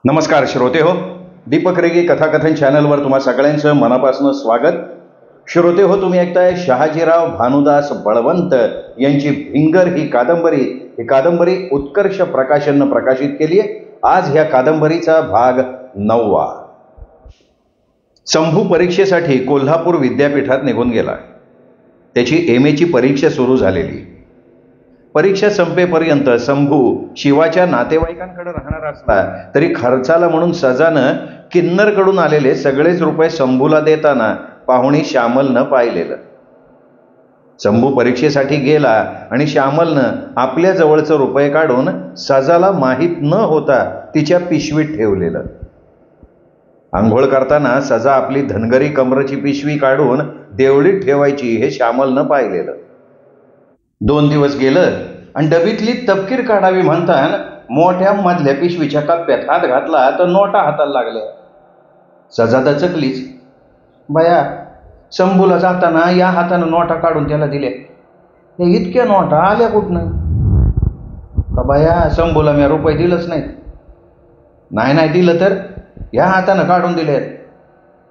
नमस्कार श्रोते हो, दीपक रेगे कथाकथन चॅनलवर तुम्हा सगळ्यांचं मनापासून स्वागत. श्रोते हो, तुम्ही ऐकताय शहाजीराव भानुदास बळवंत यांची भिंगर ही कादंबरी उत्कर्ष प्रकाशननं प्रकाशित केली आहे. आज ह्या कादंबरीचा भाग 9वा. शंभू परीक्षेसाठी कोल्हापूर विद्यापीठात निघून गेला. त्याची MA ची परीक्षा सुरू झालेली. परीक्षा संपेपर्यंत शंभू शिवाच्या नातेवाईकांकडे राहणार असला तरी खर्चाला म्हणून सजानं किन्नरकडून आलेले सगळेच रुपये शंभूला देताना पाहुणी श्यामलनं पाहिलेलं. शंभू परीक्षेसाठी गेला आणि श्यामलनं आपल्या जवळचं रुपये काढून सजाला माहीत न होता तिच्या पिशवीत ठेवलेलं. आंघोळ करताना सजा आपली धनगरी कमरची पिशवी काढून देवळीत ठेवायची हे श्यामलनं पाहिलेलं. 2 दिवस गेलं आणि डबीतली तपकीर काढावी म्हणताना मोठ्या मधल्या पिशवीच्या कप्प्यात हात घातला तर नोटा हाताला लागल्या. सजा दचकलीच. बया, शंभूला जाताना या हातानं नोटा काढून त्याला दिल्या. हे इतक्या नोटा आल्या कुठनं? का बया, शंभूला मी रुपये दिलंच नाहीत. नाही दिलं तर या हातानं काढून दिले.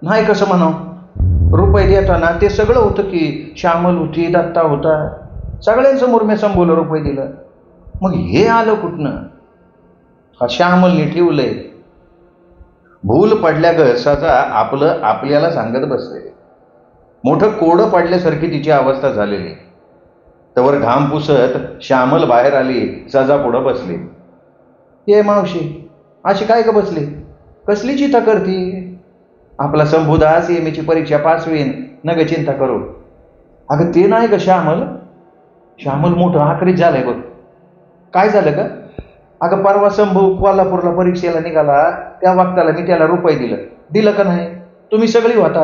नाही कसं म्हणावं, रुपये देताना ते सगळं होतं की श्यामल होती, दत्ता होता, सगळ्यांसमोर मी शंभूला रुपये दिलं. मग हे आलं कुठनं? हा श्यामलने ठेवलंय. भूल पडल्या ग सजा आपलं आपल्याला सांगत बसले. मोठं कोडं पडल्यासारखी तिची अवस्था झालेली. तवर घाम पुसत श्यामल बाहेर आली. सजा पुढं बसली. ये मावशी, अशी काय ग बसली? कसली चिंता करती? आपला शंभूदास MA ची परीक्षा पास होईन, नग चिंता करू. अगं ते नाही ग श्यामल मोठं आखरीत झालंय बघ. काय झालं का? अगं परवा शंभू कोल्हापूरला परीक्षेला निघाला, त्या वक्ताला मी त्याला रुपये दिलं का नाही? तुम्ही सगळी होता.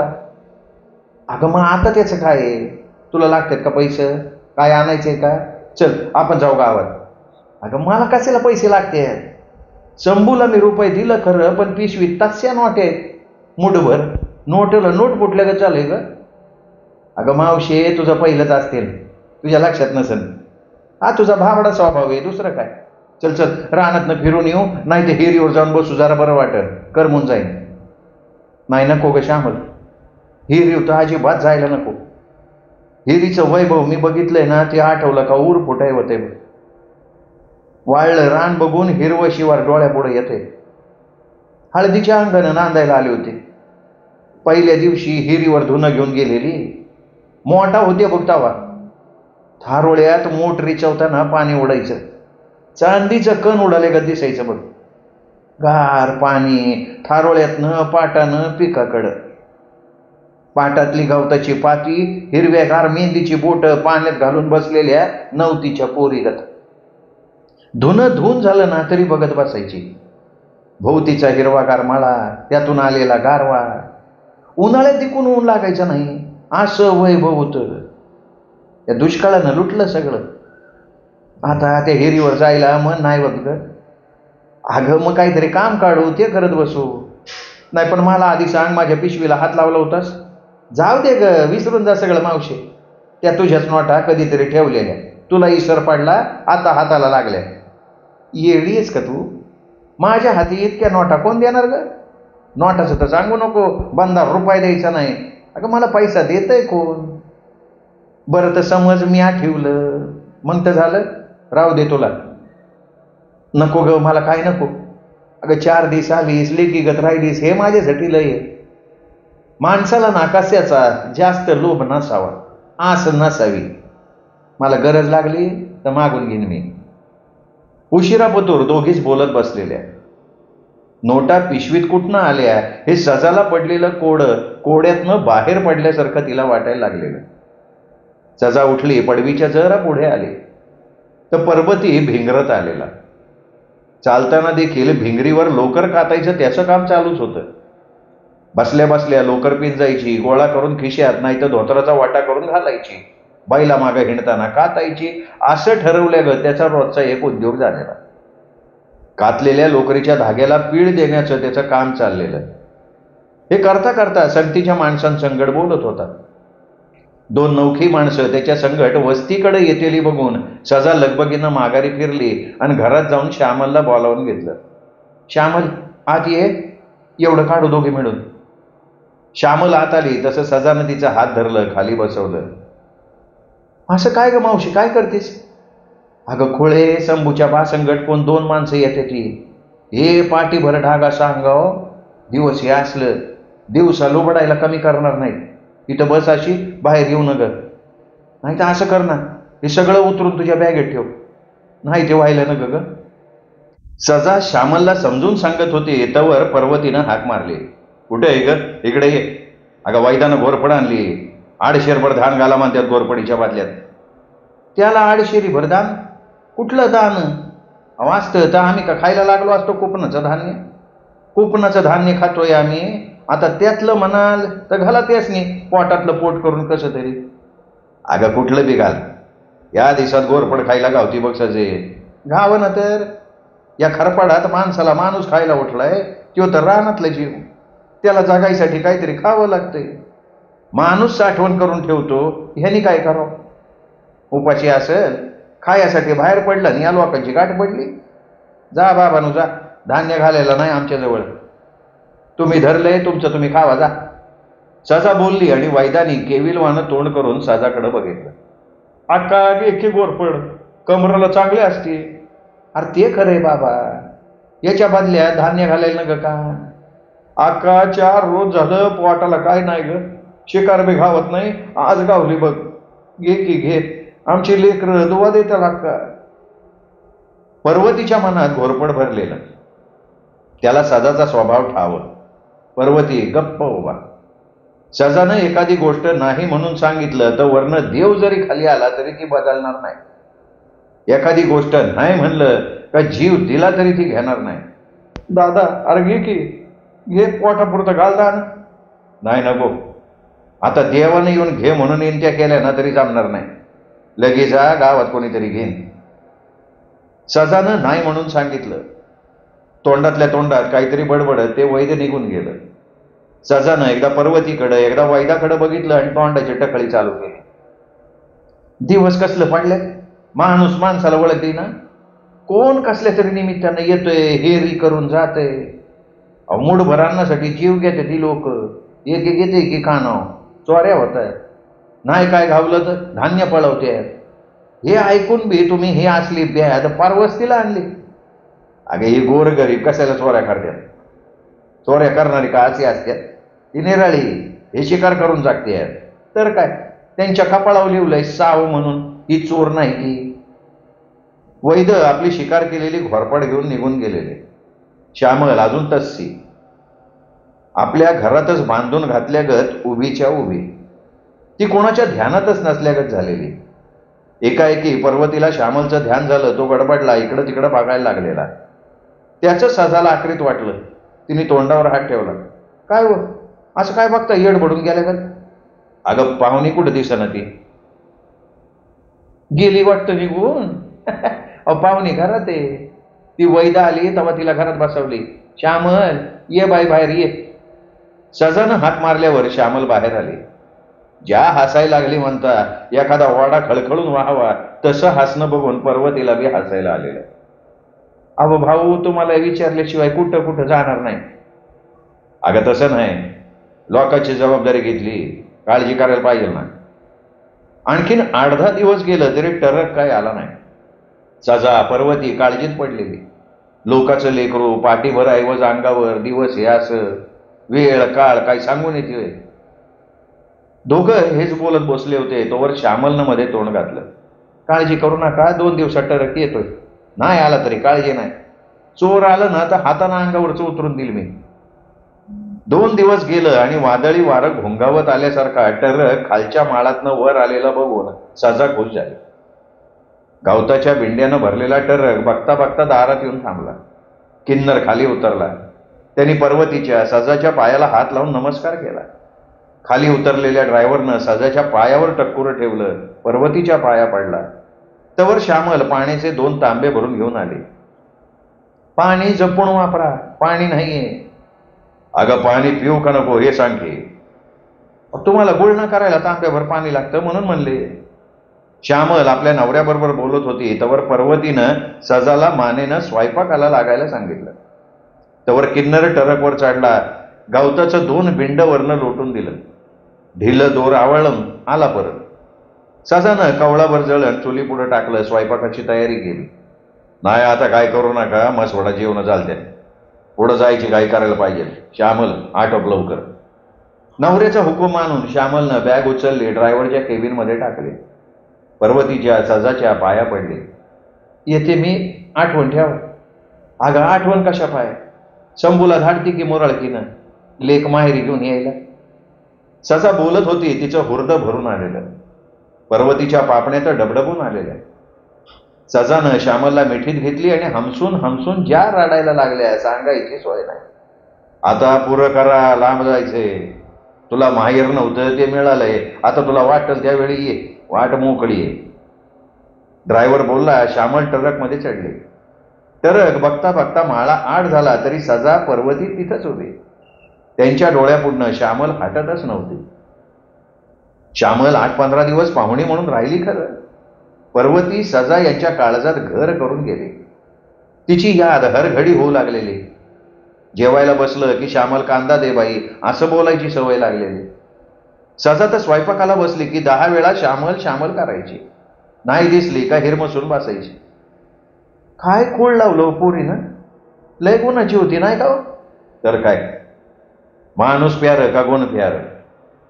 अगं मग आता त्याचं काय आहे? तुला लागतात का पैसे? काय आणायचंय का? चल आपण जाऊ गावात. अगं मला कशाला पैसे लागते? शंभूला मी रुपये दिलं खरं, पण पिशवीत तस्या नोट आहेत मुठभर. नोटला नोट फुटल्या का चालेल ग? अगं मावशे, तुझं पहिलंच असतील, तुझ्या लक्षात नसेल. हा तुझा भावडा स्वभाव आहे, दुसरं काय. चल रानातनं फिरून येऊ, नाही ते हिरीवर जाऊन बसू, जरा बरं वाटेल, करमून जाईन. नाही नको ग श्यामल, हिरीवर तर अजिबात जायला नको. हिरीचं वैभव मी बघितलंय ना, ते आठवलं का ऊर फुटाय होते. वाळलं रान बघून हिरवं शिवार डोळ्यापुढे येते. हळदीच्या अंगानं नांदायला आली होती. पहिल्या दिवशी हिरीवर धुणं घेऊन गेलेली. मोठा होते बघतावा. थारोळ्यात मोटरी चवताना पाणी उडायचं. चांदीचं कण उडाले का दिसायचं बघ. गार पाणी थारोळ्यातनं पाटानं पिकाकडं. पाटातली गवताची पाती, हिरव्यागार मेहंदीची बोटं पाण्यात घालून बसलेल्या नवतीच्या पोरीगत. धुणं धुवून झालं ना तरी बघत बसायची. भोवतीचा हिरवागार मळा, त्यातून आलेला गारवा. उन्हाळ्यात तिकून ऊन लागायचं नाही, असं वैभव होतं. त्या दुष्काळानं लुटलं सगळं. आता त्या हिरीवर जायला मन नाही होत ग. अगं मग काहीतरी काम काढू, ते करत बसू. नाही पण मला आधी सांग, माझ्या पिशवीला हात लावला होतास? जाऊ दे ग, विसरून जा सगळं मावशे. त्या तुझ्याच नोटा कधीतरी ठेवलेल्या, तुला इसर पडला, आता हाताला लागल्या. येडी आहेस का तू? माझ्या हाती इतक्या नोटा कोण देणार ग? नोटाचं तर सांगू नको, बंदा रुपये द्यायचा नाही. अगं मला पैसा देतय कोण? बरं तर समज मी ठेवलं, मग तर झालं, राहू दे तुला. नको ग, मला काय नको. अगं 4 दिवस आलीस, लेकीगत राहिलीस, हे माझ्यासाठी लय. माणसाला ना कशाचा जास्त लोभ नसावा, आस नसावी. मला गरज लागली तर मागून घेईन मी. उशिरापतूर दोघीच बोलत बसलेल्या. नोटा पिशवीत कुठनं आल्या हे सजाला पडलेलं कोड्यातनं बाहेर पडल्यासारखं तिला वाटायला लागलेलं. सजा उठली, पडवीच्या जरा पुढे आली तर परबती भिंगरत आलेला. चालताना देखील भिंगरीवर लोकर कातायचं त्याचं काम चालूच होतं. बसल्या बसल्या लोकर पिंजायची, गोळा करून खिशात नाही तर धोतराचा वाटा करून घालायची, बाईला मागं हिंडताना कातायची. असं ठरवल्या ग त्याचा रोजचा एक उद्योग झालेला. कातलेल्या लोकरीच्या धाग्याला पीळ देण्याचं त्याचं काम चाललेलं. हे करता करता संगतीच्या माणसांसंगड बोलत होता. 2 नवखी माणसं त्याच्या संगट वस्तीकडे येतेली बघून सजा लगबगीनं माघारी फिरली आणि घरात जाऊन श्यामलला बोलावून घेतलं. श्यामल, आत ये, एवढं काढू दोघे मिळून. श्यामल आत आली तसं सजानं तिचं हात धरलं, खाली बसवलं. असं काय ग मावशी, काय करतेस? अगं खोळे, शंभूच्या बासंगट कोण 2 माणसं येते ती. हे पाठीभर ढागा सांगाव, दिवस हे असलं दिवसा लोबडायला कमी करणार नाहीत. इथं बस अशी, बाहेर येऊ नग. नाही तर असं कर ना, हे सगळं उतरून तुझ्या बॅगेत ठेव. नाही ते व्हायला नग ग. सजा श्यामलला समजून सांगत होती तवर पर्वतीनं हाक मारली. कुठे आहे ग, इकडे ये. अगं वैदानं घोरपड आणली, 1.5 धान घाला म्हणतात घोरपडीच्या बादल्यात. त्याला 1.5 धान? कुठलं दान? वाचतं तर आम्ही का खायला लागलो असतो कुपनाचं धान्य? कुपनाचं धान्य खातोय आम्ही. आता त्यातलं म्हणाल तर घाला त्यासनी पोटातलं पोट करून कसं तरी. अगं कुठलं बी घाल, या दिवसात घोरपड खायला गावती बघ सजे. घाव ना तर. या खरपाडात माणसाला माणूस खायला उठलाय, तो तर रानातलं जीव. त्याला जगायसाठी काहीतरी खावं लागतंय. माणूस साठवण करून ठेवतो, ह्यानी काय करावं? उपाशी असेल, खायासाठी बाहेर पडलं आणि या लोकांची गाठ पडली. जा बाबानू जा, धान्य घालायला नाही आमच्याजवळ. तुम्ही धरलंय तुमचं तुम्ही खावा जा. सजा बोलली आणि वैदानी केविलवानं तोंड करून सजाकडे बघितलं. आका एकी गोरपड कमराला चांगले असते. अरे ते खरंय बाबा, याच्या बदल्यात धान्य घालायला नग का? आका 4 रोज झालं पोटाला काय नाही ग, शिकार बी घावत नाही. आज गावली बघ, घे की घे, आमची लेकरं दुवा देताल अक्का. पर्वतीच्या मनात घोरपड भरलेलं. त्याला सजाचा स्वभाव ठाव. पर्वती गप्प उभा. सजानं एखादी गोष्ट नाही म्हणून सांगितलं तर वरनं देव जरी खाली आला तरी ती बदलणार नाही. एखादी गोष्ट नाही म्हणलं का जीव दिला तरी ती घेणार नाही. दादा अरे घे की, घे, पोटापुरतं घाल दान. नाही नको, आता देवानं येऊन घे म्हणून विनंत्या केल्या ना तरी जमणार नाही. लगेच जा, गावात कोणीतरी घेईन. सजानं नाही म्हणून सांगितलं. तोंडातल्या तोंडात काहीतरी बडबडत ते वैद्य निघून गेलं. सजानं एकदा पर्वतीकडं एकदा वैदाकडं बघितलं आणि तोंडाची टकळी चालू केली. दिवस कसलं पडले, माणूस माणसाला ओळखते ना. कोण कसल्या तरी निमित्तानं येतोय, हेरी करून जातंय. मूडभर आणण्यासाठी जीव घेते ती लोक. एक घेते की कानाव चोऱ्या होत आहेत. नाही काय घावलं तर धान्य पळवते. हे ऐकून बी तुम्ही हे असली ब्याद पार वस्तीला आणली. अगे ही गोरगरीब कशाला चोऱ्या करतात? चोऱ्या करणारी का अशी असतात? ती निराळी, हे शिकार करून जागते. तर काय त्यांच्या कपाळावर लिवलंय साव म्हणून, ही चोर नाही की. वैद आपली शिकार केलेली घोरपड घेऊन निघून गेलेले. श्यामल अजून तस्सी आपल्या घरातच बांधून घातल्यागत उभीच्या उभी. ती कोणाच्या ध्यानातच नसल्यागत झालेली. एकाएकी पर्वतीला श्यामलचं ध्यान झालं. तो गडबडला, इकडं तिकडं बघायला लागलेला. त्याचं सजाला आखरीत वाटलं. तिने तोंडावर हात ठेवला. काय हो, असं काय बघता येड बडून गेल्या का? अगं पाहुणी कुठं दिसेना ती. गेली वाटतं निघून. पाहुणी घरात आहे. ती वैद आली तेव्हा तिला घरात बसवली. श्यामल ये बाई बाहेर ये. सजानं हात मारल्यावर श्यामल बाहेर आली. ज्या हसायला लागली म्हणता एखादा वाडा खळखळून व्हावा तसं हसणं बघून पर्वतीला बी हसायला आलेलं. अहो भाऊ, तुम्हाला विचारल्याशिवाय कुठं कुठं जाणार नाही. अगं तसं नाही, लोकांची जबाबदारी घेतली, काळजी करायला पाहिजे ना. आणखीन 8-10 दिवस गेलं तरी टरक काय आला नाही. सजा पर्वती काळजीत पडलेली. लोकांचं लेकरू पाठीभर ऐवज अंगावर, दिवस हे असं, वेळ काळ काय सांगून येते. दोघं हेच बोलत बसले होते तोवर श्यामलनं मध्ये तोंड घातलं. काळजी करू नका, 2 दिवसात टरक येतोय. नाही आला तरी काळजी नाही. चोर आलं ना तर हातानं अंगावरचं उतरून दिल मी. 2 दिवस गेलं आणि वादळी वारं घोंगावत आल्यासारखा टरक खालच्या माळातनं वर आलेला बघून सजा खुश झाली. गवताच्या बिंड्यानं भरलेला टरक बघता बघता दारात येऊन थांबला. किन्नर खाली उतरला. त्यांनी पर्वतीच्या सजाच्या पायाला हात लावून नमस्कार केला. खाली उतरलेल्या ड्रायव्हरनं सजाच्या पायावर टक्कुरं ठेवलं. पर्वतीच्या पाया पडला. तवर श्यामल पाण्याचे 2 तांबे भरून घेऊन आले. पाणी जपून वापरा, पाणी नाहीये. अगं पाणी पिऊ का नको हे सांग की. तुम्हाला गुळणा करायला तांब्याभर पाणी लागतं म्हणून म्हणले. श्यामल आपल्या नवऱ्याबरोबर बोलत होती तवर पर्वतीनं सजाला मानेनं स्वयंपाकाला लागायला सांगितलं. तवर किन्नर टरकवर चढला, गावताचं 2 बिंड वरनं लोटून दिलं. ढिलं दोर आवळून आला परत. सजानं कवळाभर जळण चुली पुढे टाकलं, स्वयंपाकाची तयारी केली. नाही आता काय करू नका, मसवडा जेवण चालते, पुढं जायची काय करायला पाहिजे. श्यामल आटोप लवकर. नवऱ्याचा हुकूम मानून श्यामलनं बॅग उचलली, ड्रायव्हरच्या केबिनमध्ये टाकली. पर्वतीच्या सजाच्या पाया पडले. येते मी, आठवण ठेव. अगं आठवण कशा पाय? शंभूला धाडती की मोराळकीनं लेक माहेरी घेऊन यायला. सजा बोलत होती, तिचं हुर्द भरून आलेलं, पर्वतीच्या पापण्यात डबडबून आलेलं. सजानं श्यामलला मिठीत घेतली आणि हमसून हमसून ज्या रडायला लागल्या सांगायची सोय नाही. आता पुरं करा, लांब जायचे. तुला माहेर नव्हतं ते मिळालंय, आता तुला वाटेल त्यावेळी ये, वाट मोकळी आहे. ड्रायव्हर बोलला. श्यामल ट्रकमध्ये चढले. ट्रक बघता बघता माळा आड झाला तरी सजा पर्वती तिथंच उभी. त्यांच्या डोळ्यापुढनं श्यामल हटतच नव्हती. श्यामल 8-15 दिवस पाहुणी म्हणून राहिली खरं. पर्वती सजा यांच्या काळजात घर करून गेली. तिची याद हर घडी होऊ लागलेली. जेवायला बसलं की श्यामल कांदा दे बाई असं बोलायची सवय लागलेली. सजा तर स्वयंपाकाला बसली की 10 वेळा श्यामल श्यामल करायची. नाही दिसली का हिरमसून बसायची. काय खोड लावलं पोरीनं, लय गुणाची होती नाही का? तर काय, माणूस प्यार का गुण प्यार,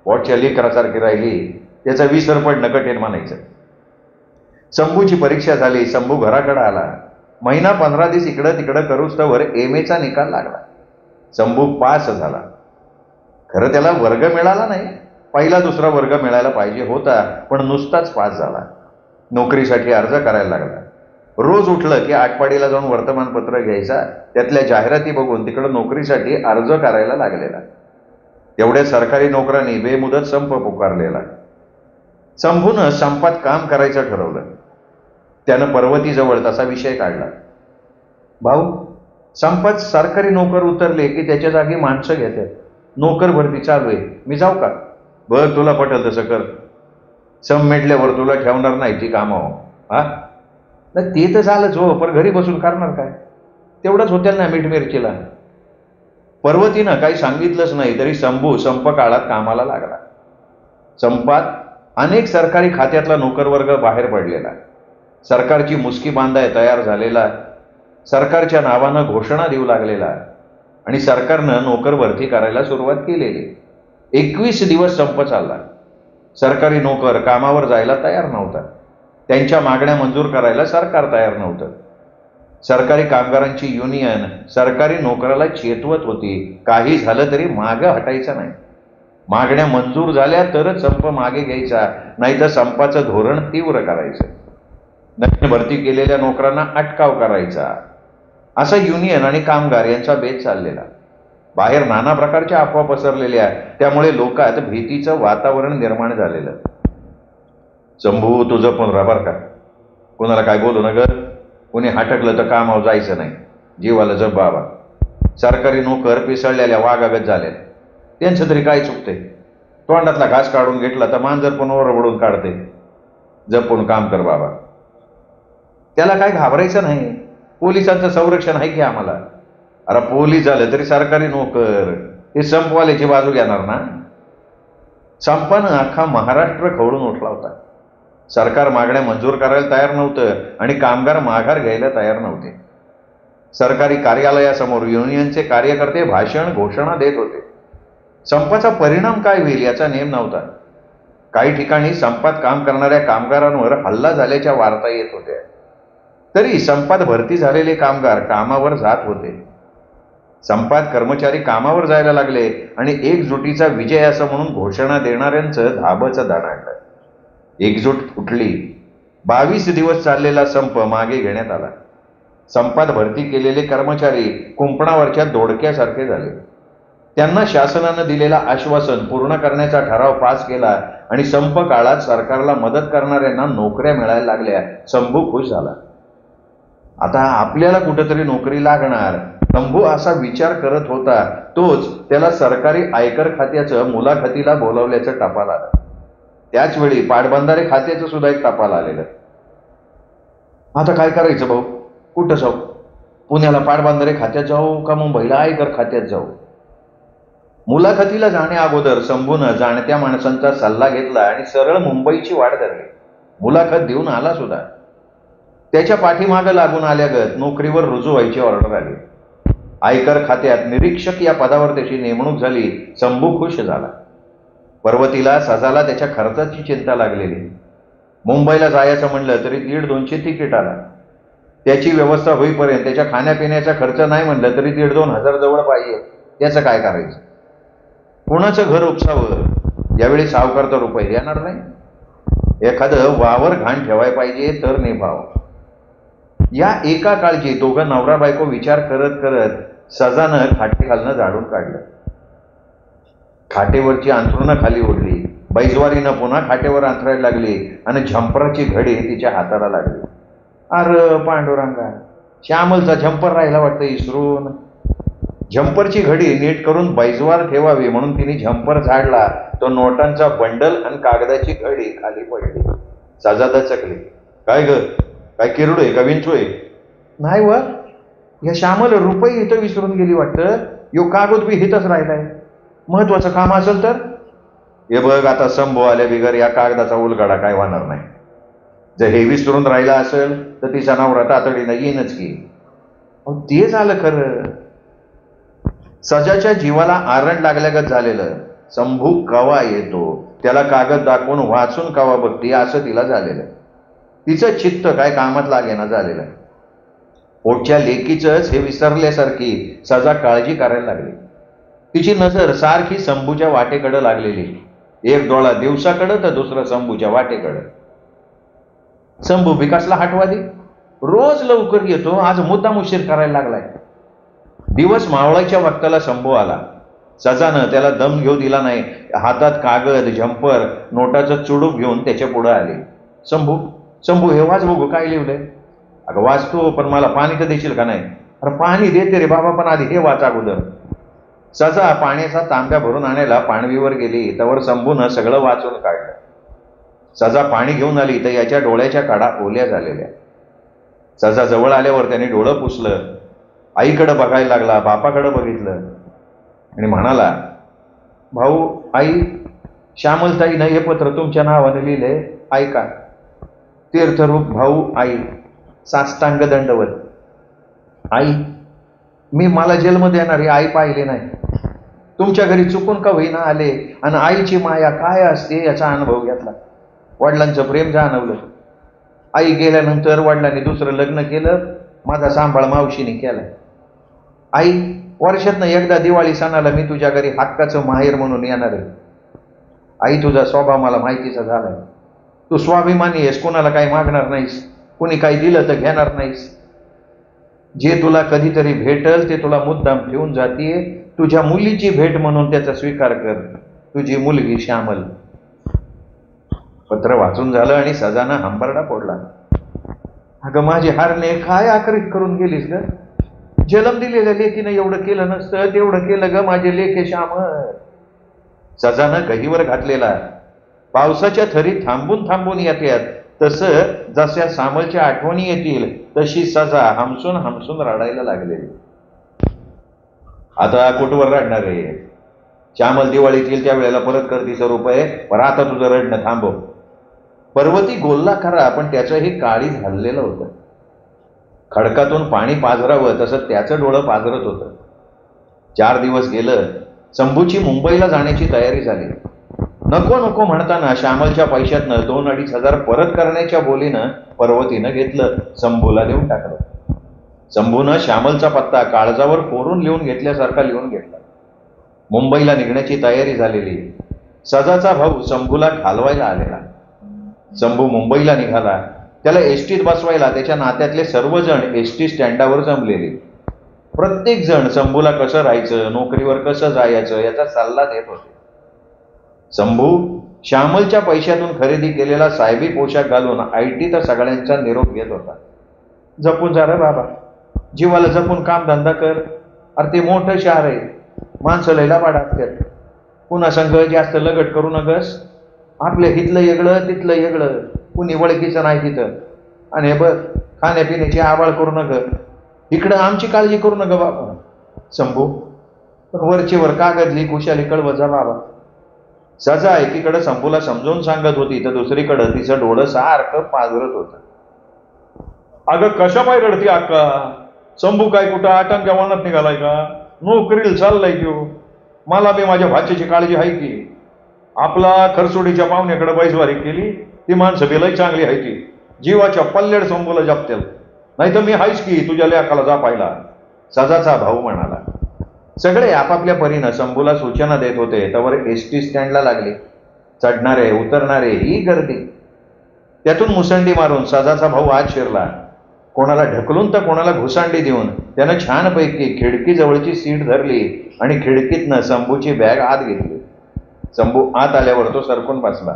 पोटच्या लेकरासारखी राहिली, त्याचा विसर पडणं कठीण म्हणायचं. शंभूची परीक्षा झाली. शंभू घराकडे आला. महिना 15 दिवस इकडं तिकडं करूच तर MAचा निकाल लागला. शंभू पास झाला. खरं त्याला वर्ग मिळाला नाही, पहिला दुसरा वर्ग मिळायला पाहिजे होता, पण नुसताच पास झाला. नोकरीसाठी अर्ज करायला लागला. रोज उठलं की आटपाडीला जाऊन वर्तमानपत्र घ्यायचा, त्यातल्या जाहिराती बघून तिकडं नोकरीसाठी अर्ज करायला लागलेला. तेवढ्या सरकारी नोकरांनी बेमुदत संप पुकारलेला. शंभूनं संपात काम करायचं ठरवलं. त्यानं पर्वतीजवळ तसा विषय काढला. भाऊ, संपात सरकारी नोकर उतरले की त्याच्या जागी माणसं घेतात. नोकर भरती चालू आहे, मी जाऊ का? बघ तुला पटेल तसं कर. सम मेटल्यावर तुला ठेवणार नाही ती कामावर. हा नाही ते तर झालंच हो, पण घरी बसून करणार काय? तेवढंच होत्या ना मीठ मिरचीला. पर्वतीनं काही सांगितलंच नाही तरी शंभू संप काळात कामाला लागला. संपात अनेक सरकारी खात्यातला नोकरवर्ग बाहेर पडलेला. सरकारची मुसकी बांधाय तयार झालेला. सरकारच्या नावानं घोषणा देऊ लागलेला आणि सरकारनं नोकर भरती करायला सुरुवात केलेली. 21 दिवस संप चालला. सरकारी नोकर कामावर जायला तयार नव्हता. त्यांच्या मागण्या मंजूर करायला सरकार तयार नव्हतं. सरकारी कामगारांची युनियन सरकारी नोकराला चेतवत होती, काही झालं तरी मागं हटायचं नाही. मागण्या मंजूर झाल्या तरच संप मागे घ्यायचा, नाहीतर संपाचं धोरण तीव्र करायचं. नवीन भरती केलेल्या नोकरांना अटकाव करायचा, असा युनियन आणि कामगार यांचा बेत चाललेला. बाहेर नाना प्रकारच्या अफवा पसरलेल्या, त्यामुळे लोकात भीतीचं वातावरण निर्माण झालेलं. शंभू तुझं पण रबर का, कोणाला काय बोलू नगर, कोणी हटकलं तर कामावर जायचं नाही, जीवाला जप बाबा. सरकारी नोकर पिसळलेल्या वाघागत झाले. त्यांचं तरी काय चुकते? तोंडातला घास काढून घेतला तर मांजर पण ओरबडून काढते. जपून काम कर बाबा. त्याला काय घाबरायचं नाही, पोलिसांचं संरक्षण आहे की आम्हाला. अरे पोलीस झालं तरी सरकारी नोकर, हे संपवाल्याची बाजू घेणार ना? संपानं अख्खा महाराष्ट्र खवळून उठला होता. सरकार मागण्या मंजूर करायला तयार नव्हतं आणि कामगार माघार घ्यायला तयार नव्हते. सरकारी कार्यालयासमोर युनियनचे कार्यकर्ते भाषण घोषणा देत होते. संपाचा परिणाम काय होईल याचा नेम नव्हता. काही ठिकाणी संपात काम करणाऱ्या कामगारांवर हल्ला झाल्याच्या वार्ता येत होत्या. तरी संपात भरती झालेले कामगार कामावर जात होते. संपात कर्मचारी कामावर जायला लागले आणि एकजुटीचा विजय असं म्हणून घोषणा देणाऱ्यांचं धाबचं धडाडलं. एकजूट फुटली. 22 दिवस चाललेला संप मागे घेण्यात आला. संपात भरती केलेले कर्मचारी कुंपणावरच्या दोडक्यासारखे झाले. त्यांना शासनानं दिलेला आश्वासन पूर्ण करण्याचा ठराव पास केला आणि संप काळात सरकारला मदत करणाऱ्यांना नोकऱ्या मिळायला लागल्या. शंभू खुश झाला. आता आपल्याला कुठेतरी नोकरी लागणार, शंभू असा विचार करत होता. तोच त्याला सरकारी आयकर खात्याचं मुलाखतीला बोलावल्याचं टपाल आलं. त्याचवेळी पाटबंधारे खात्याचं सुद्धा एक टपाल आलेलं. आता काय करायचं भाऊ, कुठं जाऊ? पुण्याला पाटबंधारे खात्यात जाऊ का मुंबईला आयकर खात्यात जाऊ? मुलाखतीला जाण्या अगोदर शंभूनं जाणत्या माणसांचा सल्ला घेतला आणि सरळ मुंबईची वाट धरली. मुलाखत देऊन आला सुद्धा. त्याच्या पाठीमागं लागून आल्यागत नोकरीवर रुजू व्हायची ऑर्डर आली. आयकर खात्यात निरीक्षक या पदावर त्याची नेमणूक झाली. शंभू खुश झाला. पर्वतीला सजाला त्याच्या खर्चाची चिंता लागलेली. मुंबईला जायचं म्हणलं तरी 1,500-200 तिकीट आला. त्याची व्यवस्था होईपर्यंत त्याच्या खाण्यापिण्याचा खर्च नाही म्हणलं तरी 1,500-2,000 जवळ पाहिजे. त्याचं काय करायचं? कोणाचं घर उपसावं? यावेळी सावकार तर रुपये येणार नाही. एखादं वावर घाण ठेवाय पाहिजे तर निभाव. या एका काळजी दोघं नवरा बायको विचार करत करत सजानं खाटे खालनं झाडून काढलं. खाटेवरची अंथरुणं खाली ओढली. बैजवारीनं पुन्हा खाटेवर अंथरायला लागली आणि झंपराची घडी तिच्या हाताला लागली. अरे पांडुरंगा, श्यामलचा झंपर राहिला वाटतं इसरून. झंपरची घडी नीट करून बैजवार ठेवावी म्हणून तिने झंपर झाडला. तो नोटांचा बंडल आणि कागदाची घडी खाली पडली. सजा दचकली. काय ग, काय किरडोय का विंचोय? नाही व, या श्यामल रुपये इथं विसरून गेली वाटतं. यो कागद बी हिथंच राहिलाय. महत्वाचं काम असेल तर हे बघ, आता शंभू आल्या बिगर या कागदाचा उलगडा काय होणार नाही. जर हे विसरून राहिला असेल तर तिचा नवरा तातडीनं येईनच की. ते झालं खरं. सजाच्या जीवाला आरण लागल्यागत झालेलं. शंभू कवा येतो, त्याला कागद दाखवून वाचून कवा बघती असं तिला झालेलं. तिचं चित्त काय कामात लागेना झालेलं. पोटच्या लेकीचंच हे विसरल्यासारखी सजा काळजी करायला लागली. तिची नजर सारखी शंभूच्या वाटेकडे लागलेली. एक डोळा दिवसाकडं तर दुसरं शंभूच्या वाटेकडं. शंभू विकासला हटवादी. रोज लवकर येतो, आज मुद्दाम उशीर करायला लागलाय. दिवस मावळायच्या वक्ताला शंभू आला. सजानं त्याला दम घेऊ दिला नाही. हातात कागद, झंपर, नोटाचं चुडूप घेऊन त्याच्या पुढे आले. शंभू शंभू हे वाच बघू, काय लिहिलंय? अगं वाचतो, पण मला पाणी तर देशील का नाही? अरे पाणी देते रे बाबा, पण आधी हे वाच अगोदर. सजा पाण्याचा तांब्या भरून आणायला पाणवीवर गेली. त्यावर शंभूनं सगळं वाचून काढलं. सजा पाणी घेऊन आली तर याच्या डोळ्याच्या कडा ओल्या झालेल्या. सजा जवळ आल्यावर त्याने डोळं पुसलं. आईकडे बघायला लागला. बापाकडे बघितलं आणि म्हणाला, भाऊ, आई, श्यामलताईनं हे पत्र तुमच्या नावाने लिहिलंय, ऐका. तीर्थरूप भाऊ, आई, साष्टांग दंडवत. आई, मी मला जेलमध्ये येणारी आई पाहिली नाही. तुमच्या घरी चुकून का होईना आले आणि आईची माया काय असते याचा अनुभव घेतला. वडिलांचं प्रेम जाणवलं. आई गेल्यानंतर वडिलांनी दुसरं लग्न केलं. माझा सांभाळ मावशीने केला. आई, वर्षातनं एकदा दिवाळी सणाला मी तुझ्या घरी हक्काचं माहेर म्हणून येणार आहे. आई, तुझा स्वभाव मला माहितीचा झालाय. तू स्वाभिमानी आहेस, कोणाला काही मागणार नाहीस, कोणी काही दिलं तर घेणार नाहीस. जे तुला कधीतरी भेटल ते तुला मुद्दाम ठेवून जातीये. तुझ्या मुलीची भेट म्हणून त्याचा स्वीकार कर. तुझी मुलगी श्यामल. पत्र वाचून झालं आणि सजानं हंबरडा फोडला. अगं माझी हारणे, काय आकरीत करून गेलीस ग? जन्म दिलेल्या लेकीनं एवढं केलं नसतं तेवढं केलं ग माझे लेखे श्यामल. सजानं गहीवर घातलेला. पावसाच्या थरी थांबून थांबून येतात, तसं जशा श्यामलच्या आठवणी येतील तशी सजा हमसून हमसून रडायला लागलेली. आता कुठवर रडणार आहे? श्यामल दिवाळीत येईल त्या वेळेला परत करतीस रुपये, पण आता तुझं रडणं थांबव. पर्वती गोलला खरा, पण त्याचंही काळी झालेलं होतं. खडकातून पाणी पाझरावं तसं त्याचं डोळं पाझरत होतं. 4 दिवस गेलं. शंभूची मुंबईला जाण्याची तयारी झाली. नको नको म्हणताना श्यामलच्या पैशातनं 2-2.5 हजार परत करण्याच्या बोलीनं पर्वतीनं घेतलं. शंभूला देऊन टाकलं. शंभूनं श्यामलचा पत्ता काळजावर कोरून लिहून घेतल्यासारखा लिहून घेतला. मुंबईला निघण्याची तयारी झालेली. सजाचा भाऊ शंभूला घालवायला आलेला. शंभू मुंबईला निघाला. त्याला एसटीत बसवायला त्याच्या नात्यातले सर्वजण एसटी स्टँडावर जमलेले. प्रत्येक जण शंभूला कसं राहायचं, नोकरीवर कसं जायचं याचा सल्ला देत होते. शंभू श्यामलच्या पैशातून खरेदी केलेला साहेबी पोशाख घालून आयटीत सगळ्यांचा निरोप घेत होता. जपून जा रे बाबा, जीवाला जपून काम धंदा कर. अरे ते मोठं शहर आहे, माणसं लयला वाढतात. पुन्हा संघ जास्त लगट करू नकस. आपल्या हितलं वेगळं तिथलं वेगळं, कुणी ओळखीचं नाही तिथं. आणि बघ, खाण्यापिण्याची आवाळ करू नका. इकडं आमची काळजी करू नका बाबा. शंभू, वरची वर कागदली कुशाली कळव जा बाबा. सजा एकीकडे शंभूला समजून सांगत होती तर दुसरीकडं तिचं डोळं सारखं पाजरत होतं. अगं कशा पाय रडती अक्का? शंभू काय कुठं आटंक्या वनात निघालाय का? नोकरीला चाललाय त्यो. मला बी माझ्या भाच्याची काळजी आहे की. आपला खरसोडीच्या पाहुण्याकडे बैसवारी केली, ती माणसं बेलही चांगली आहे ती. जीवाच्या पल्लेड शंभूला जपतेल. नाही तर मी हायच की तुझ्या लेकाला जा पाहिला. सजाचा भाऊ म्हणाला. सगळे आपापल्या परीनं शंभूला सूचना देत होते. तवर एसटी स्टँडला लागले. चढणारे उतरणारे ही गर्दी. त्यातून मुसंडी मारून सजाचा भाऊ आत शिरला. कोणाला ढकलून तर कोणाला घुसांडी देऊन त्यानं छानपैकी खिडकीजवळची सीट धरली आणि खिडकीतनं शंभूची बॅग आत घेतली. शंभू आत आल्यावर तो सरकून बसला.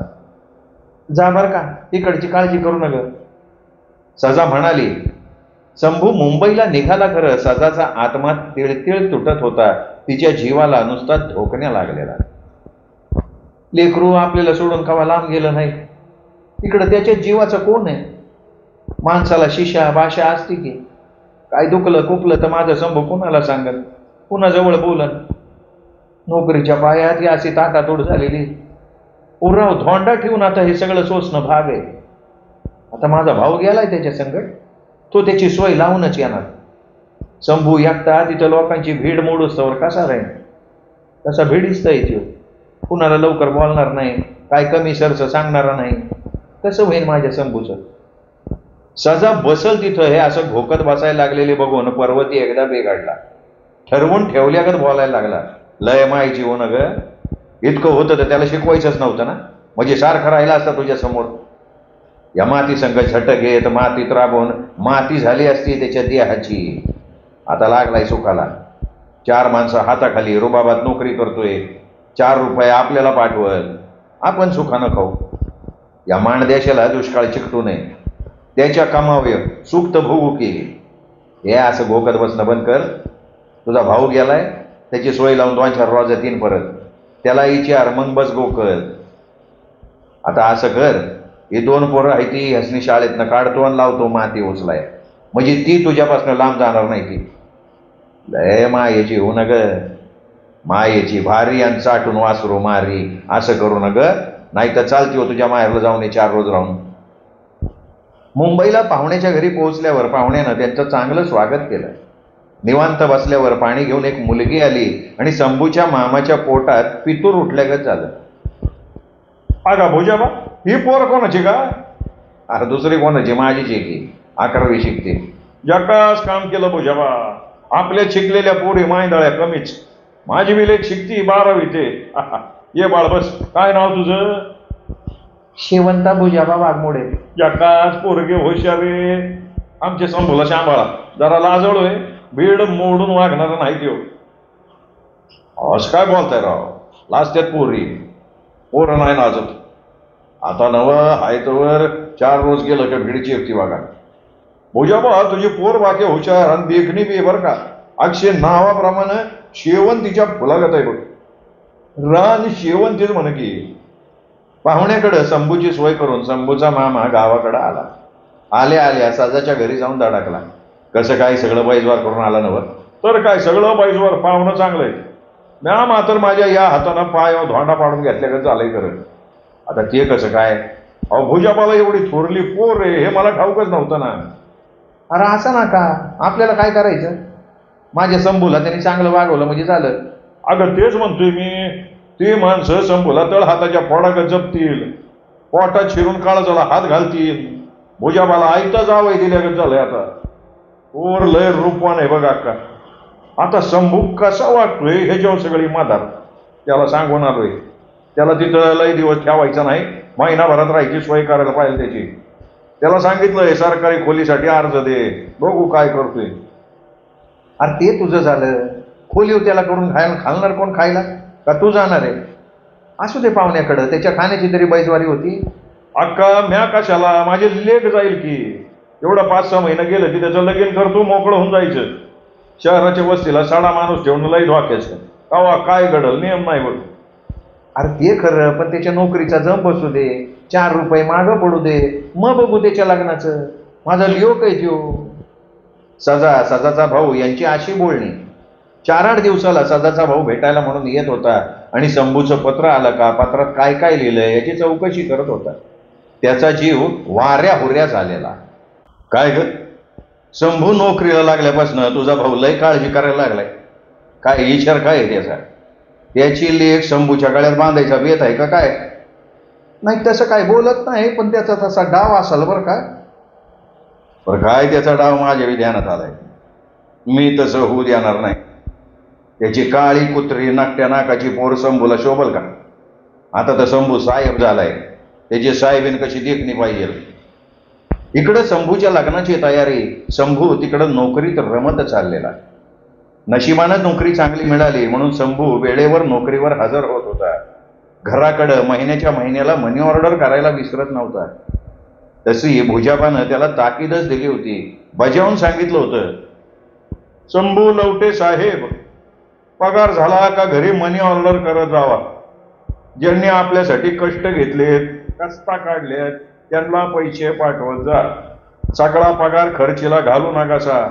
जा बर का, इकडची काळजी करू नका, सजा म्हणाली. शंभू मुंबईला निघाला खरं. सजाचा आत्मा तिळतिळ तुटत होता. तिच्या जीवाला नुसता धोकण्या लागलेला. लेकरू आपल्याला सोडून कवा लांब गेलं नाही. इकडं त्याच्या जीवाचं कोण आहे? माणसाला शिशा भाषा असते की. काय दुखलं कुपलं तर माझं शंभू कुणाला सांगत, कुणाजवळ बोलन? नोकरीच्या पायात ही अशी ताटातूड झालेली. उराव धोंडा ठेवून आता हे सगळं सोसणं भाग आहे. आता माझा भाऊ गेलाय त्याच्या संकट, तो त्याची सोय लावूनच येणार. शंभू एकटा तिथं लोकांची भीड मोडूस्तवर कसा राहील? तसा भीडीच येतो. कुणाला लवकर बोलणार नाही, काय कमी सरस सांगणारा नाही. कसं होईल माझ्या शंभूचं? सजा बसल तिथं हे असं घोकत बसायला लागलेले बघून पर्वती एकदा बेगाडला. ठरवून ठेवल्यागत बोलायला लागला. लय मायची हो न ग, इतकं होतं तर त्याला शिकवायचंच नव्हतं ना. म्हणजे सारखं राहिला असता तुझ्या समोर. या माती संघ झटक घेत मातीत राबून माती झाली असती त्याच्या देहाची. आता लागलाय सुखाला. 4 माणसं हाताखाली रुबाबात नोकरी करतोय. 4 रुपये आपल्याला पाठवल, आपण सुखानं खाऊ. या माणदेशाला दुष्काळ चिकटू नये. त्याच्या कमावे सुख तर भोगू की. हे असं घोकत बसणं बंद कर. तुझा भाऊ गेलाय, त्याची सोय लावून 2-4 रोज येतील परत. त्याला विचार, मग बस गोकत. आता असं कर, ही 2 पोरं आहे ती हसनी शाळेतनं काढतो आणि लावतो माती उचलाय. म्हणजे ती तुझ्यापासून लांब जाणार नाही. ती लय मायेची हो न ग, मायेची भारी आणि चाटून वासरू मारी. असं करू न ग, नाही तर चालती हो तुझ्या माहेरला जाऊन 4 रोज राहून. मुंबईला पाहुण्याच्या घरी पोहोचल्यावर पाहुण्यानं त्यांचं चांगलं स्वागत केलं. निवांत बसल्यावर पाणी घेऊन एक मुलगी आली आणि शंभूच्या मामाच्या पोटात पितूर उठल्यागत झालं. अगा भोजाबा, ही पोर कोणाची का? अरे दुसरी कोणाची? माझीच आहे की, 11वी शिकते. जकास काम केलं भोजाबा. आपल्या शिकलेल्या पोरी मायदळ्या कमीच. माझी बी लेक शिकती 12वी ते. ये बाळ बस. काय नाव तुझं? शेवंता भोजाबा वाघमोडे. जकास पोरगे होशावे. आमच्या शंभूला सांभाळा. जरा लाजवलोय, बीड मोडून वागणारा नाही देव. असं काय बोलताय राव? लाजत्यात पोरी. पोरं नाही लाजत. आता नवं हाय तवर 4 रोज गेलं का भीडची एकटी वागा. भोजाबा तुझी पोर वाक्य हुशार आणि देखणी बी बरं का. अक्षय नावाप्रमाणे शेवंतीच्या फुलागत आहे बघ. रान शेवंतीच म्हण की. पाहुण्याकडं शंभूची सोय करून शंभूचा मामा गावाकडं आला. आल्या सजाच्या घरी जाऊन धडकला. कसं काय, सगळं बैजवार करून आला नवं? तर काय सगळं बैजवार, पाहुणं चांगलंय. म्या मात्र माझ्या या हातानं पाय धोंडा पाडून घेतल्याकडे चालय करत. आता ते कसं काय? अहो भुजाबाला एवढी थोरली पोर आहे हे मला ठाऊकच नव्हतं ना. अरे असं ना का, आपल्याला काय करायचं? माझ्या शंभूला त्यांनी चांगलं वागवलं म्हणजे झालं. अगं तेच म्हणतोय मी. ती माणसं शंभूला तळ हाताच्या फोडागत जपतील, पोटात शिरून काळजाला हात घालतील. भुजाबाला आयता जावं दिल्यागत झालंय. आता पोर लय रूपवान आहे बघा का. आता शंभू कसा वाटतोय ह्याच्यावर सगळी माधार. त्याला सांगून आलोय, त्याला तिथं लय दिवस ठेवायचा नाही, महिनाभरात राहायची सोय करायला पाहिजे त्याची. त्याला सांगितलंय सरकारी खोलीसाठी अर्ज दे, बघू काय करतोय. अरे ते तुझं झालं. खोली त्याला करून खालणार कोण खायला? का तू जाणार आहे? असू दे पाहुण्याकडं, त्याच्या खाण्याची तरी बैजवारी होती. अक्का म्या कशाला, माझे लेक जाईल की. एवढं 5-6 महिने गेलं की त्याचं लगीन करतो, मोकळं होऊन जायचं. शहराच्या वस्तीला साडा माणूस ठेवणं लई धोक्याचं. कवा काय घडल नियम नाही बघ. अरे ते खरं, पण त्याच्या नोकरीचा जम बसू दे, 4 रुपये मागं पडू दे, मग बघू त्याच्या लग्नाचं. माझा लिओक आहे त्यो. सजाचा भाऊ यांची अशी बोलणी. 4-8 दिवसाला सजाचा भाऊ भेटायला म्हणून येत होता आणि शंभूचं पत्र आलं का, पत्रात काय काय लिहिलंय याची चौकशी करत होता. त्याचा जीव वाऱ्या हुऱ्या झालेला. काय ग, शंभू नोकरीला लागल्यापासून तुझा भाऊ लय काळजी करायला लागलाय. काय विचार काय आहे त्याचा? त्याची लेख शंभूच्या गळ्यात बांधायचा बेत आहे का काय? नाही तसं काय बोलत नाही, पण त्याचा तसा डाव असेल बरं का. बरं काय त्याचा डाव माझ्या ध्यानात आलाय. मी तसं होऊ देणार नाही. त्याची काळी कुत्री नाकट्या नाकाची पोर शंभूला शोभल का? आता तर शंभू साहेब झालाय, त्याची साहेबीन कशी देखणी पाहिजे. इकडं शंभूच्या लग्नाची तयारी, शंभू तिकडं नोकरीत रमत चाललेला. नशिबानं नोकरी चांगली मिळाली म्हणून शंभू वेळेवर नोकरीवर हजर होत होता. घराकडं महिन्याच्या महिन्याला मनी ऑर्डर करायला विसरत नव्हता. तशी भुजाबानं त्याला ताकीदच दिली होती, बजावून सांगितलं होतं, शंभू लवटे साहेब, पगार झाला का घरी मनी ऑर्डर करत जावा. ज्यांनी आपल्यासाठी कष्ट घेतलेत, कष्टा काढलेत, त्यांना पैसे पाठवत जा. सगळा पगार खर्चीला घालू नकासा.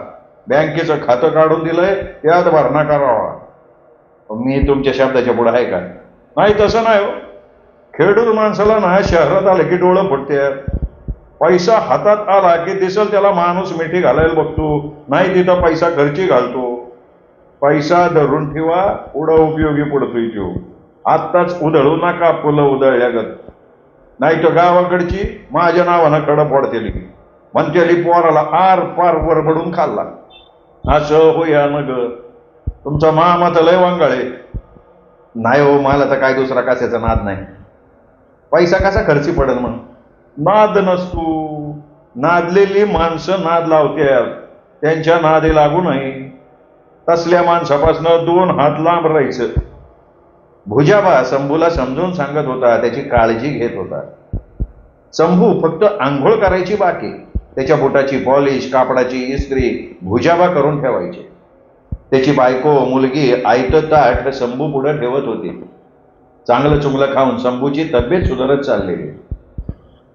बँकेचं खातं काढून दिलंय त्यात भरणा करावा. मी तुमच्या शब्दाच्या पुढे आहे का? नाही तसं नाही हो. खेडूत माणसाला ना शहरात आलं की डोळं फुटतात. पैसा हातात आला की दिसल त्याला माणूस मिठी घालायला बघतो, नाही तिथं पैसा खर्ची घालतो. पैसा धरून ठेवा, पुढं उपयोगी पडतोय तो. आत्ताच उधळू नका फुलं उधळल्यागत. नाही तर गावाकडची माझ्या नावानं कडं पडतेली म्हणतेली पोराला आर पार वरबडून खाल्ला. असं होया न ग, तुमचा मामा तर लय वांगाळे. नाही हो, मला तर काय दुसरा कशाचा नाद नाही. पैसा कसा खर्ची पडेल म्हणून नाद नसतो. नादलेली माणसं नाद लावतात, त्यांच्या नादी लागू नये. तसल्या माणसापासून 2 हात लांब राहायचं. भुजाबा शंभूला समजून सांगत होता, त्याची काळजी घेत होता. शंभू फक्त आंघोळ करायची बाकी. त्याच्या बोटाची पॉलिश, कापडाची इस्त्री भुजाबा करून ठेवायची. त्याची बायको मुलगी आयतं ताट शंभू पुढे ठेवत होती. चांगलं चुंगलं खाऊन शंभूची तब्येत सुधारत चाललेली.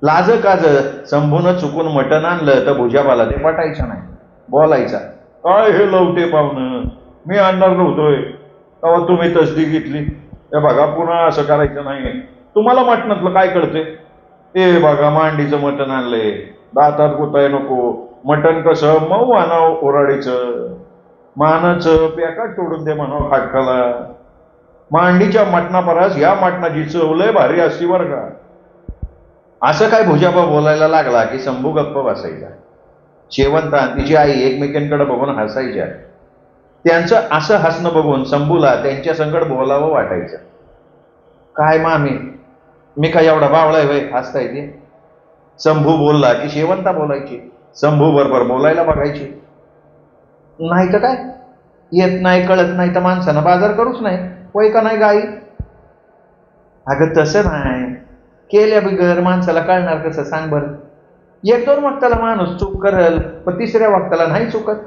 लाज काज शंभूनं चुकून मटण आणलं तर भुजाबाला ते पटायचं नाही. बोलायचा, काय हे लवटे पाहुणं, मी आणणार नव्हतोय तेव्हा तुम्ही तसदी घेतली. हे बघा पुन्हा असं करायचं नाही. तुम्हाला मटणातलं काय कळते? हे बघा मांडीचं मटण आणलंय, दातात गुताय नको. मटण कसं मऊ आणावं ओराडीचं, मानाचं पॅकाट तोडून दे म्हणावं खाटकाला. मांडीच्या मटणापरास या मटणाची चव लय भारी असती बरं का. असं काय भुजाबा बोलायला लागला की शंभू गप्प बसायचा. शेवंत आणि तिची आई एकमेकांकडे बघून हसायच्या. त्यांचं असं हसणं बघून शंभूला त्यांच्या संकट बोलावं वाटायचं. काय मामी, मी काय एवढा बावळाय वय हसताय ते? शंभू बोलला की शेवंता बोलायची, शंभू बरोबर बोलायला बघायची. नाही तर काय, येत नाही कळत नाही तर माणसानं बाजार करूच नाही, होय का नाही गाई? अगं तसं नाही, केल्या बिगर माणसाला कळणार कसं सांग बरं. 1-2 वक्ताला माणूस चूक करल, पण 3ऱ्या वक्ताला नाही चुकत.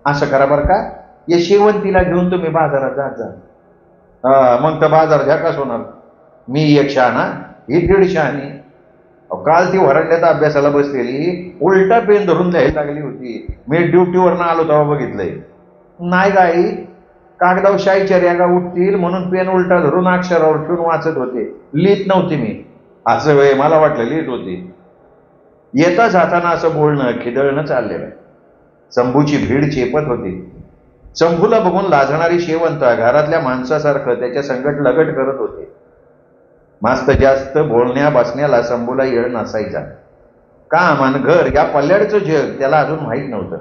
असं करा बरं का, या शेवंतीला घेऊन तुम्ही बाजारात जात जा. मग तर बाजार झकास होणार. मी 1 शहाणा, ही 1.5 शहाणी. काल ती वरांड्यात अभ्यासाला बसलेली उलटा पेन धरून लिहायला लागली होती. मी ड्युटीवरनं आलो तेव्हा बघितलंय. नाही गाई, कागदावर शाईच्या रेगा उठतील म्हणून पेन उलटा धरून अक्षरावर ठेवून वाचत होते, लिहित नव्हती मी. असं वेळ मला वाटलं लिहित होती. येता जाताना असं बोलणं खिदळणं चाललेलं. शंभूची भीड चेपत होती. शंभूला बघून लाजणारी शेवंता घरातल्या माणसासारखं त्याच्या संगट लगट करत होते. मास्त जास्त बोलण्या बसण्याला शंभूला येळ नसायचा. काम आणि घर या पल्ल्याडचं जग त्याला अजून माहीत नव्हतं.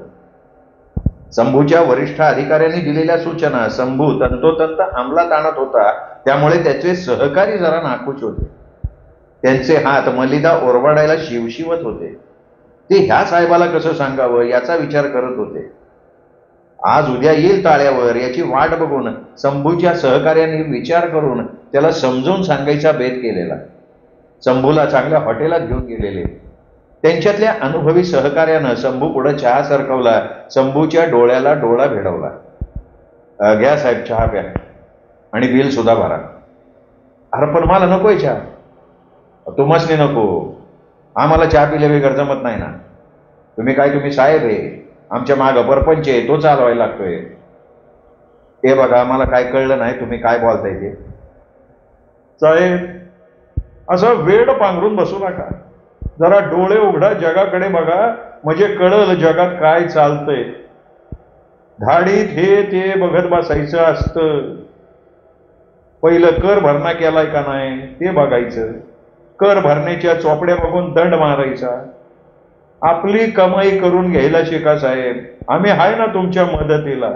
शंभूच्या वरिष्ठ अधिकाऱ्यांनी दिलेल्या सूचना शंभू तंतोतंत अंमलात आणत होता, त्यामुळे त्याचे सहकारी जरा नाखुश होते. त्यांचे हात मलिदा ओरबाडायला शिवशिवत होते. ते ह्या साहेबाला कसं सांगावं याचा विचार करत होते. आज उद्या येईल ताळ्यावर याची वाट बघून शंभूच्या सहकार्यांनी विचार करून त्याला समजून सांगायचा बेत केलेला. शंभूला चांगल्या हॉटेलात घेऊन गेलेले. त्यांच्यातल्या अनुभवी सहकार्यानं शंभू पुढे चहा सरकवला. शंभूच्या डोळ्याला डोळा भिडवला. घ्या साहेब चहा प्या आणि बिल सुद्धा भरा. अरे पण मला नकोय चहा. तुम्हासनी नको, आम्हाला चहा पिल्या बिगर जमत नाही ना. तुम्ही साहेब आहे, आमच्या मागं परपंच आहे, तो चालवायला लागतोय. हे बघा, मला काय कळलं नाही तुम्ही काय बोलताय ते. साहेब, असं वेड पांघरून बसू नका. जरा डोळे उघडा, जगाकडे बघा, म्हणजे कळलं जगात काय चालतंय. धाडीत हे ते बघत बसायचं असतं. पहिलं कर भरणा केलाय का नाही ते बघायचं. कर भरण्याच्या चोपड्या बघून दंड मारायचा. आपली कमाई करून घ्यायला शिका साहेब, आम्ही आहे ना तुमच्या मदतीला.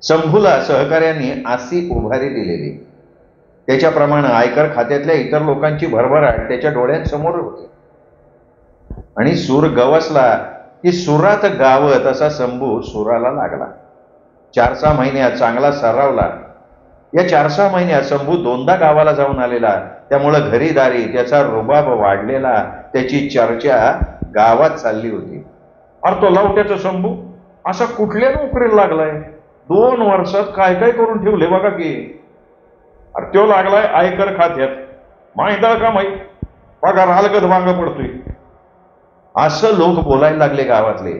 शंभूला सहकार्यांनी अशी उभारी दिलेली. त्याच्याप्रमाणे आयकर खात्यातल्या इतर लोकांची भरभराट त्याच्या डोळ्यांसमोर होती. आणि सूर गवसला की सुरात गावत असा शंभू सुराला लागला. 4-6 महिन्यात चांगला सरावला. या 4-6 महिन्यात शंभू 2दा गावाला जाऊन आलेला. त्यामुळं घरीदारी त्याचा रुबाब वाढलेला. त्याची चर्चा गावात चालली होती. अरे तो लावट्याचा शंभू असा कुठल्या नोकरीला लागलाय? 2 वर्षात काय काय करून ठेवले बघा की. अरे तो लागलाय आयकर खात्यात. माहिती का माहीत? पगार हलगत भांग पडतोय. असं लोक बोलायला लागले गावातले.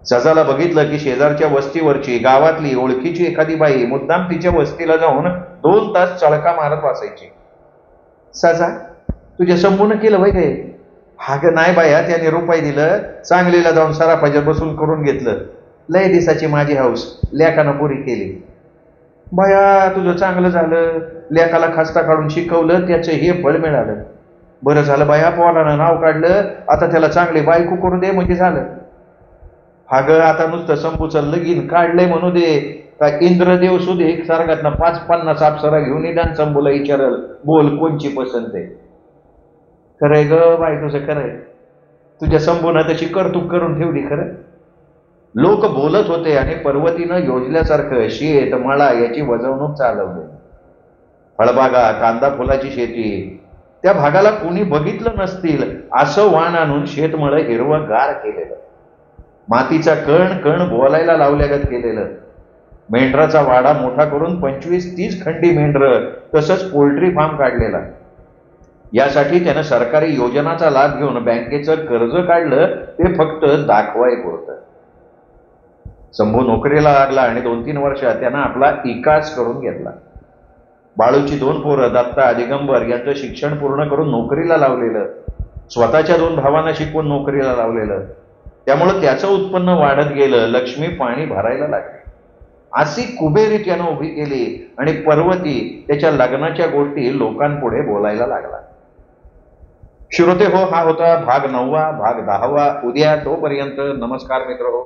सजाला बघितलं की शेजारच्या वस्तीवरची गावातली ओळखीची एखादी बाई मुद्दाम तिच्या वस्तीला जाऊन 2 तास चळका मारत बसायची. सजा, तुझ्या शंभूनं केलं वय काय? हा ग नाही बाया, त्याने रुपये दिलं, सांगलीला जाऊन सराफाच्या बसून करून घेतलं. लय दिसाची माझी हौस, लेकानं पुरी केली. बाया, तुझं चांगलं झालं, लेकाला खस्ता काढून शिकवलं, त्याचं हे फळ मिळालं. बरं झालं बाया, पोरानं नाव काढलं, आता त्याला चांगली बायको करून दे म्हणजे झालं. हा ग, आता नुसतं शंभूचं लगीन काढलंय म्हणू दे का इंद्रदेव सुधे सर्गातनं 5-50 अप्सरा घेऊन निदान शंभूला विचारल, बोल कोणची पसंत आहे. खरंय ग बाई, तुझं खरंय. तुझ्या शंभूनं तशी कर्तुक करून ठेवली. खरं लोक बोलत होते आणि पर्वतीनं योजल्यासारखं शेत मळा याची वजवणूक चालवली. फळबागा, कांदा फुलाची शेती, त्या भागाला कोणी बघितलं नसतील असं वाण आणून शेतमळं हिरवंगार केलेलं. मातीचा कण कण बोलायला लावल्यागत केलेलं. मेंढराचा वाडा मोठा करून 25-30 खंडी मेंढरं, तसंच पोल्ट्री फार्म काढलेला. यासाठी त्यानं सरकारी योजनाचा लाभ घेऊन बँकेचं कर्ज काढलं, ते फक्त दाखवाय पुरतं. शंभू नोकरीला लागला आणि 2-3 वर्षात त्यानं आपला विकास करून घेतला. बाळूची 2 पोरं दत्ता, दिगंबर यांचं शिक्षण पूर्ण करून नोकरीला लावलेलं. स्वतःच्या 2 भावांना शिकवून नोकरीला लावलेलं. त्यामुळं त्याचं उत्पन्न वाढत गेलं. लक्ष्मी पाणी भरायला लागली. अशी कुबेरी त्यानं उभी केली आणि पर्वती त्याच्या लग्नाच्या गोष्टी लोकांपुढे बोलायला लागला. श्रोते हो, हा होता भाग 9वा. भाग 10वा उद्या. तोपर्यंत नमस्कार मित्र हो.